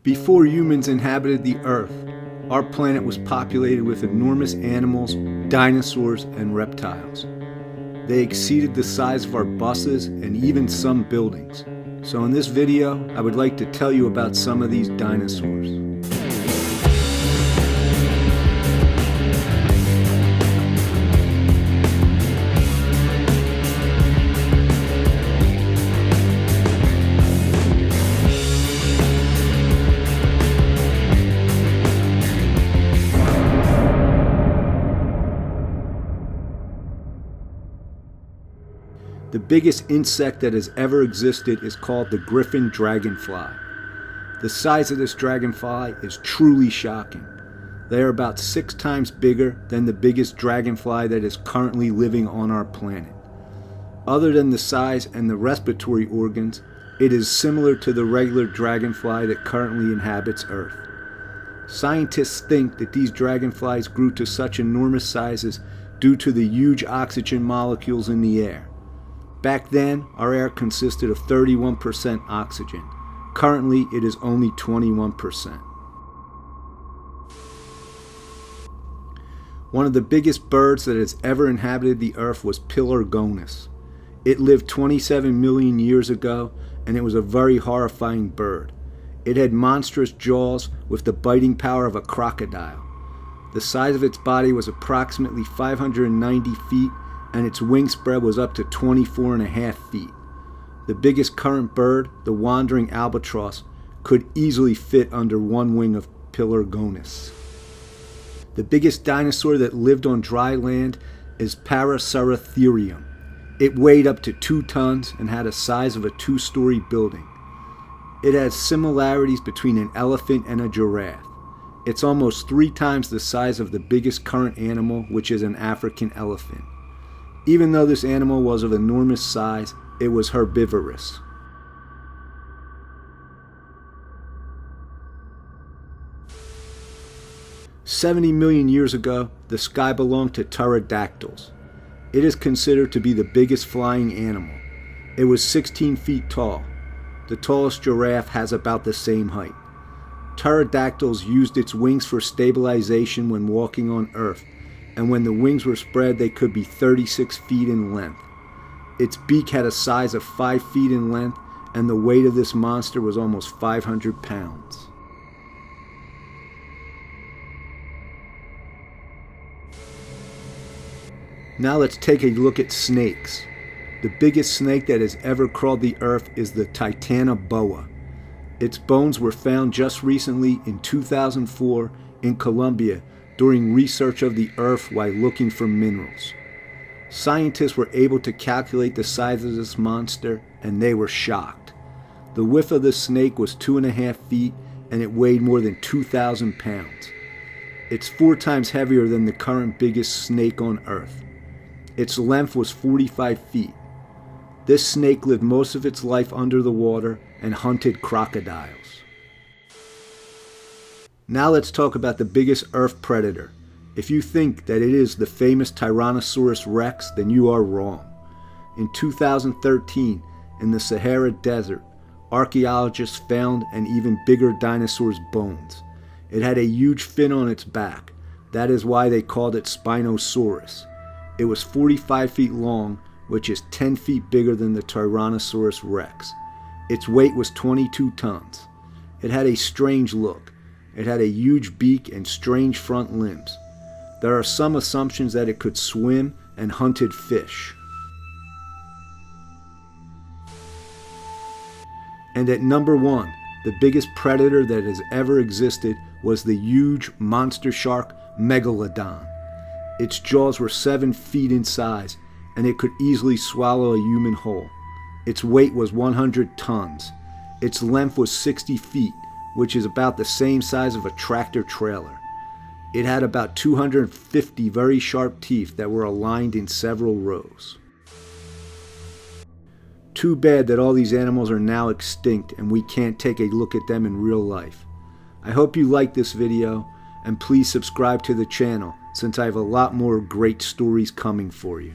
Before humans inhabited the Earth, our planet was populated with enormous animals, dinosaurs, and reptiles. They exceeded the size of our buses and even some buildings. So in this video, I would like to tell you about some of these dinosaurs. The biggest insect that has ever existed is called the griffin dragonfly. The size of this dragonfly is truly shocking. They are about 6 times bigger than the biggest dragonfly that is currently living on our planet. Other than the size and the respiratory organs, it is similar to the regular dragonfly that currently inhabits Earth. Scientists think that these dragonflies grew to such enormous sizes due to the huge oxygen molecules in the air. Back then, our air consisted of 31% oxygen. Currently, it is only 21%. One of the biggest birds that has ever inhabited the Earth was Pelargonus. It lived 27 million years ago, and it was a very horrifying bird. It had monstrous jaws with the biting power of a crocodile. The size of its body was approximately 590 feet, and its wingspread was up to 24.5 feet. The biggest current bird, the wandering albatross, could easily fit under one wing of Pelargonus. The biggest dinosaur that lived on dry land is Paraceratherium. It weighed up to 2 tons and had a size of a 2-story building. It has similarities between an elephant and a giraffe. It's almost 3 times the size of the biggest current animal, which is an African elephant. Even though this animal was of enormous size, it was herbivorous. "70 million years ago, the sky belonged to pterodactyls. It is considered to be the biggest flying animal. It was 16 feet tall. The tallest giraffe has about the same height. Pterodactyls used its wings for stabilization when walking on Earth, and when the wings were spread, they could be 36 feet in length. Its beak had a size of 5 feet in length, and the weight of this monster was almost 500 pounds. Now let's take a look at snakes. The biggest snake that has ever crawled the earth is the Titanoboa. Its bones were found just recently in 2004 in Colombia during research of the earth while looking for minerals. Scientists were able to calculate the size of this monster, and they were shocked. The width of the snake was 2.5 feet, and it weighed more than 2,000 pounds. It's 4 times heavier than the current biggest snake on Earth. Its length was 45 feet. This snake lived most of its life under the water and hunted crocodiles. Now let's talk about the biggest Earth predator. If you think that it is the famous Tyrannosaurus Rex, then you are wrong. In 2013, in the Sahara Desert, archaeologists found an even bigger dinosaur's bones. It had a huge fin on its back. That is why they called it Spinosaurus. It was 45 feet long, which is 10 feet bigger than the Tyrannosaurus Rex. Its weight was 22 tons. It had a strange look. It had a huge beak and strange front limbs. There are some assumptions that it could swim and hunted fish. And at number 1, the biggest predator that has ever existed was the huge monster shark Megalodon. Its jaws were 7 feet in size, and it could easily swallow a human whole. Its weight was 100 tons. Its length was 60 feet, which is about the same size of a tractor trailer. It had about 250 very sharp teeth that were aligned in several rows. Too bad that all these animals are now extinct and we can't take a look at them in real life. I hope you liked this video, and please subscribe to the channel since I have a lot more great stories coming for you.